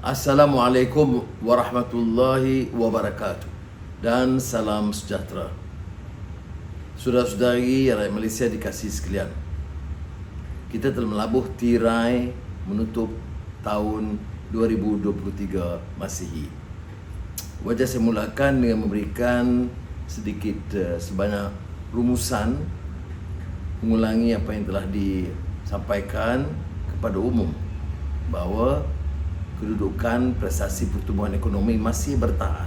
Assalamualaikum warahmatullahi wabarakatuh dan salam sejahtera. Saudara-saudari rakyat Malaysia dikasihi sekalian, kita telah melabuh tirai menutup tahun 2023 Masihi. Wajah saya mulakan dengan memberikan sedikit sebanyak rumusan mengulangi apa yang telah disampaikan kepada umum bahawa kedudukan prestasi pertumbuhan ekonomi masih bertahan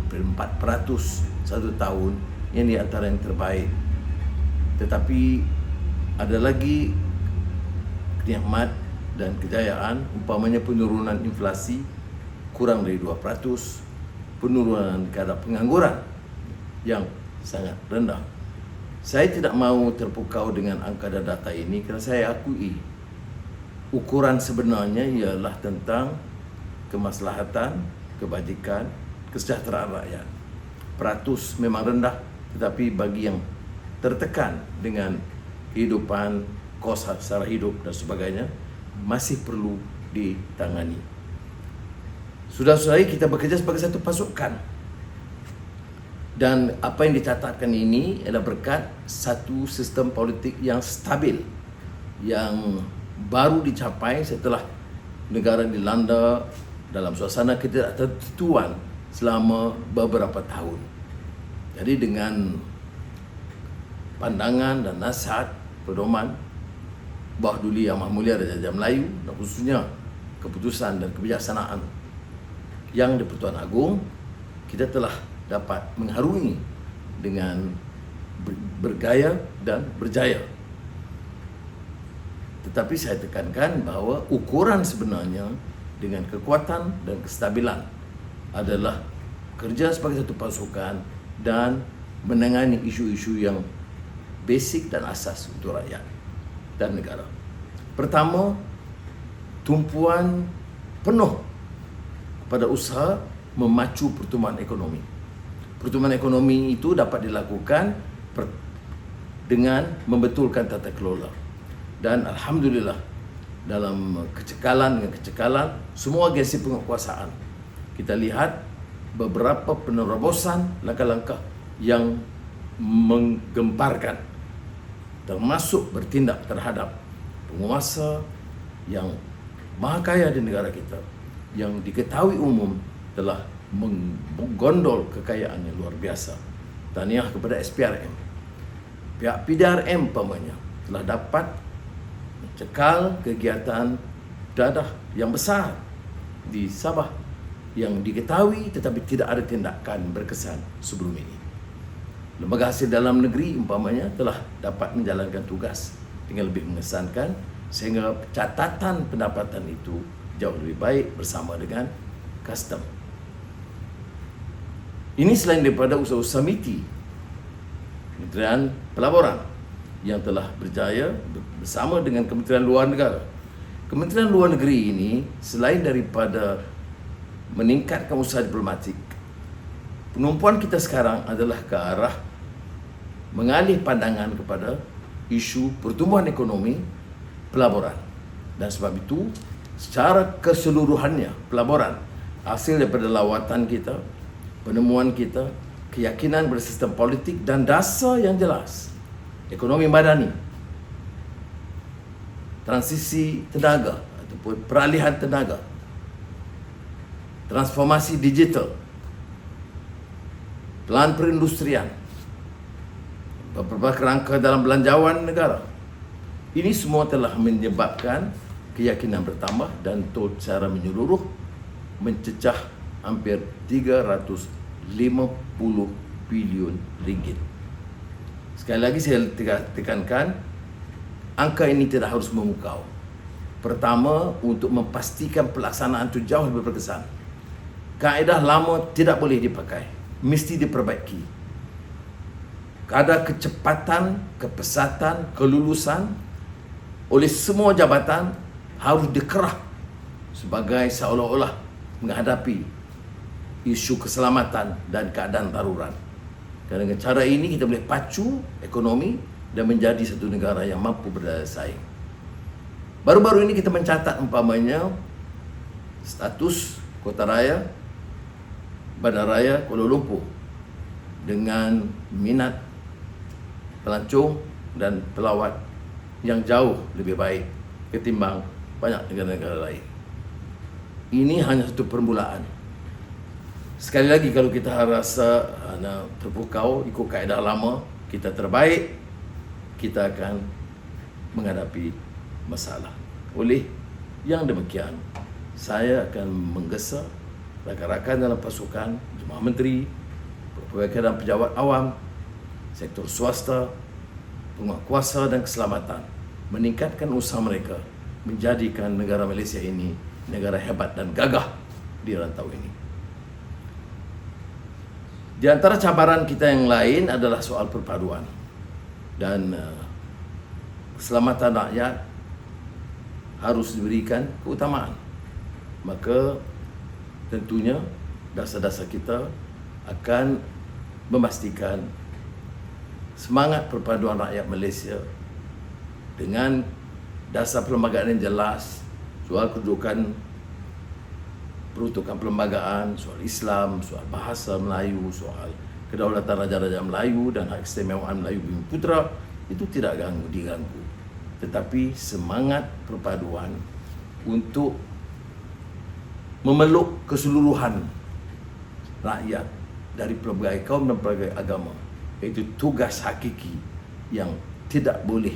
hampir 4% satu tahun, yang di antara yang terbaik. Tetapi ada lagi nikmat dan kejayaan, umpamanya penurunan inflasi kurang dari 2%, penurunan kadar pengangguran yang sangat rendah. Saya tidak mahu terpukau dengan angka dan data ini kerana saya akui ukuran sebenarnya ialah tentang kemaslahatan, kebajikan, kesejahteraan rakyat. Peratus memang rendah, tetapi bagi yang tertekan dengan kehidupan, kos sara hidup dan sebagainya, masih perlu ditangani. Saudara-saudari, kita bekerja sebagai satu pasukan. Dan apa yang dicatatkan ini adalah berkat satu sistem politik yang stabil, yang baru dicapai setelah negara dilanda dalam suasana ketidaktentuan selama beberapa tahun. Jadi dengan pandangan dan nasihat pedoman Bawah Duli Yang Maha Mulia Raja Melayu, dan khususnya keputusan dan kebijaksanaan Yang di-Pertuan Agong, kita telah dapat mengharungi dengan bergaya dan berjaya. Tetapi saya tekankan bahawa ukuran sebenarnya dengan kekuatan dan kestabilan adalah kerja sebagai satu pasukan dan menangani isu-isu yang basic dan asas untuk rakyat dan negara. Pertama, tumpuan penuh pada usaha memacu pertumbuhan ekonomi. Pertumbuhan ekonomi itu dapat dilakukan dengan membetulkan tata kelola. Dan Alhamdulillah, dalam kecekalan semua agensi penguasaan, kita lihat beberapa penerobosan langkah-langkah yang menggemparkan, termasuk bertindak terhadap penguasa yang maha kaya di negara kita, yang diketahui umum telah menggondol kekayaan yang luar biasa. Tahniah kepada SPRM. Pihak PDRM umpamanya telah dapat mencekal kegiatan dadah yang besar di Sabah yang diketahui tetapi tidak ada tindakan berkesan sebelum ini. Lembaga hasil dalam negeri umpamanya telah dapat menjalankan tugas dengan lebih mengesankan, sehingga catatan pendapatan itu jauh lebih baik bersama dengan custom. Ini selain daripada usaha-usaha MITI, Kementerian Pelaburan yang telah berjaya bersama dengan Kementerian Luar Negara. Kementerian Luar Negeri ini selain daripada meningkatkan usaha diplomatik, penumpuan kita sekarang adalah ke arah mengalih pandangan kepada isu pertumbuhan ekonomi pelaburan. Dan sebab itu, secara keseluruhannya pelaburan, hasil daripada lawatan kita, penemuan kita, keyakinan bersistem politik dan dasar yang jelas, ekonomi madani, transisi tenaga ataupun peralihan tenaga, transformasi digital, pelan perindustrian, beberapa kerangka dalam belanjawan negara. Ini semua telah menyebabkan keyakinan bertambah dan secara menyeluruh mencecah hampir 350 bilion ringgit. Sekali lagi saya tekankan, angka ini tidak harus memukau. Pertama, untuk memastikan pelaksanaan itu jauh lebih berkesan. Kaedah lama tidak boleh dipakai, mesti diperbaiki. Kadar kecepatan, kepesatan, kelulusan oleh semua jabatan harus dikerah sebagai seolah-olah menghadapi isu keselamatan dan keadaan darurat. Dan dengan cara ini kita boleh pacu ekonomi dan menjadi satu negara yang mampu berdaya saing. Baru-baru ini kita mencatat umpamanya status kota raya, bandaraya Kuala Lumpur dengan minat pelancong dan pelawat yang jauh lebih baik ketimbang banyak negara-negara lain. Ini hanya satu permulaan. Sekali lagi, kalau kita rasa terpukau ikut kaedah lama, kita terbaik, kita akan menghadapi masalah. Oleh yang demikian, saya akan menggesa rakan-rakan dalam pasukan, jemaah menteri, pegawai dan pejabat awam, sektor swasta, penguatkuasa dan keselamatan, meningkatkan usaha mereka menjadikan negara Malaysia ini negara hebat dan gagah di rantau ini. Di antara cabaran kita yang lain adalah soal perpaduan dan keselamatan rakyat harus diberikan keutamaan. Maka tentunya dasar-dasar kita akan memastikan semangat perpaduan rakyat Malaysia dengan dasar perlembagaan yang jelas, soal kedudukan peruntukan perlembagaan, soal Islam, soal bahasa Melayu, soal kedaulatan Raja-Raja Melayu dan hak keistimewaan Melayu Bumi Putra, itu tidak diganggu. Tetapi semangat perpaduan untuk memeluk keseluruhan rakyat dari pelbagai kaum dan pelbagai agama, iaitu tugas hakiki yang tidak boleh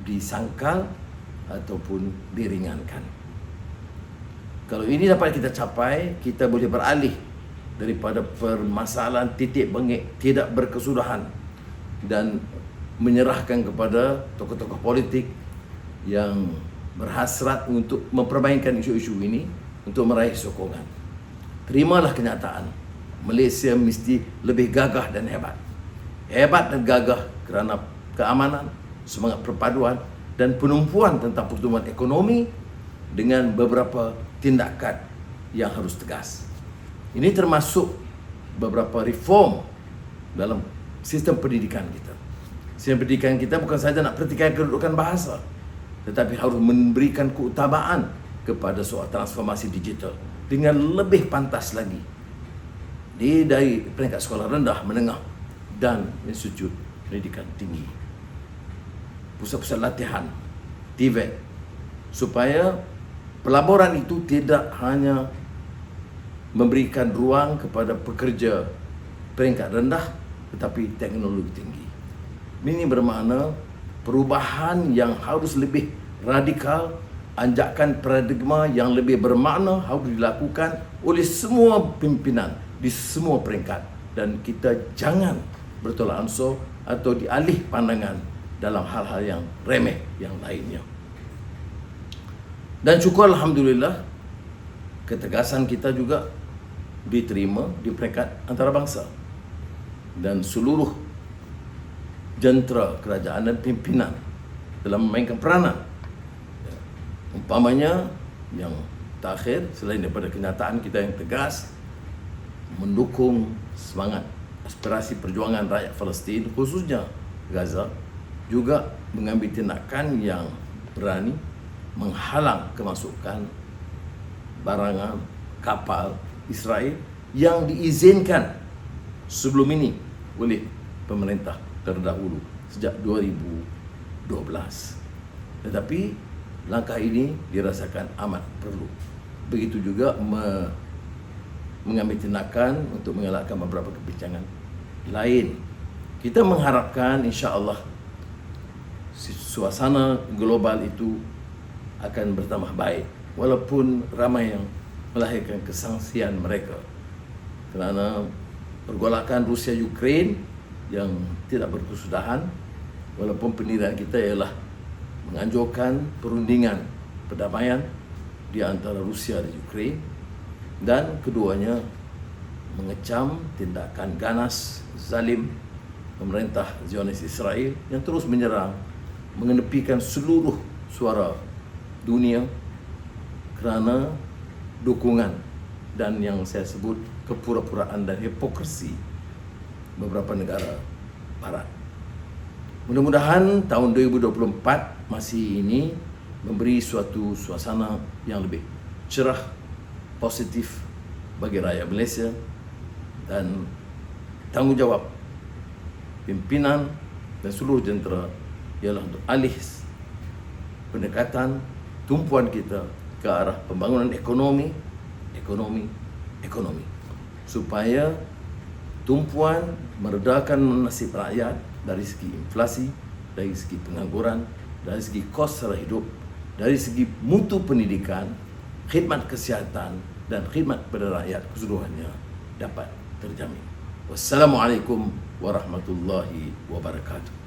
disangkal ataupun diringankan. Kalau ini dapat kita capai, kita boleh beralih daripada permasalahan titik bengek tidak berkesudahan dan menyerahkan kepada tokoh-tokoh politik yang berhasrat untuk memperbaikan isu-isu ini untuk meraih sokongan. Terimalah kenyataan, Malaysia mesti lebih gagah dan hebat. Hebat dan gagah kerana keamanan, semangat perpaduan dan penumpuan tentang pertumbuhan ekonomi dengan beberapa tindakan yang harus tegas. Ini termasuk beberapa reform dalam sistem pendidikan kita. Sistem pendidikan kita bukan sahaja nak pertikaikan kedudukan bahasa, tetapi harus memberikan keutamaan kepada soal transformasi digital dengan lebih pantas lagi dari peringkat sekolah rendah, menengah dan institut pendidikan tinggi. Pusat-pusat latihan, TVET, supaya pelaburan itu tidak hanya memberikan ruang kepada pekerja peringkat rendah tetapi teknologi tinggi. Ini bermakna perubahan yang harus lebih radikal, anjakan paradigma yang lebih bermakna harus dilakukan oleh semua pimpinan di semua peringkat, dan kita jangan bertolak ansur atau dialih pandangan dalam hal-hal yang remeh yang lainnya. Dan syukur alhamdulillah, ketegasan kita juga diterima di peringkat antarabangsa dan seluruh jentera kerajaan dan pimpinan dalam memainkan peranan. Umpamanya yang terakhir, selain daripada kenyataan kita yang tegas mendukung semangat aspirasi perjuangan rakyat Palestin, khususnya Gaza, juga mengambil tindakan yang berani menghalang kemasukan barangan kapal Israel yang diizinkan sebelum ini oleh pemerintah terdahulu sejak 2012. Tetapi langkah ini dirasakan amat perlu. Begitu juga mengambil tindakan untuk mengelakkan beberapa kebincangan lain. Kita mengharapkan insya-Allah suasana global itu akan bertambah baik, walaupun ramai yang melahirkan kesangsian mereka kerana pergolakan Rusia-Ukraine yang tidak berkesudahan, walaupun pendirian kita ialah menganjurkan perundingan perdamaian di antara Rusia dan Ukraine, dan keduanya mengecam tindakan ganas, zalim pemerintah Zionis Israel yang terus menyerang, mengenepikan seluruh suara dunia kerana dukungan dan yang saya sebut kepura-puraan dan hipokrisi beberapa negara barat. Mudah-mudahan tahun 2024 masih ini memberi suatu suasana yang lebih cerah positif bagi rakyat Malaysia, dan tanggungjawab pimpinan dan seluruh jentera ialah untuk alih pendekatan tumpuan kita ke arah pembangunan ekonomi, supaya tumpuan meredakan nasib rakyat dari segi inflasi, dari segi pengangguran, dari segi kos sara hidup, dari segi mutu pendidikan, khidmat kesihatan dan khidmat pada rakyat keseluruhannya dapat terjamin. Wassalamualaikum warahmatullahi wabarakatuh.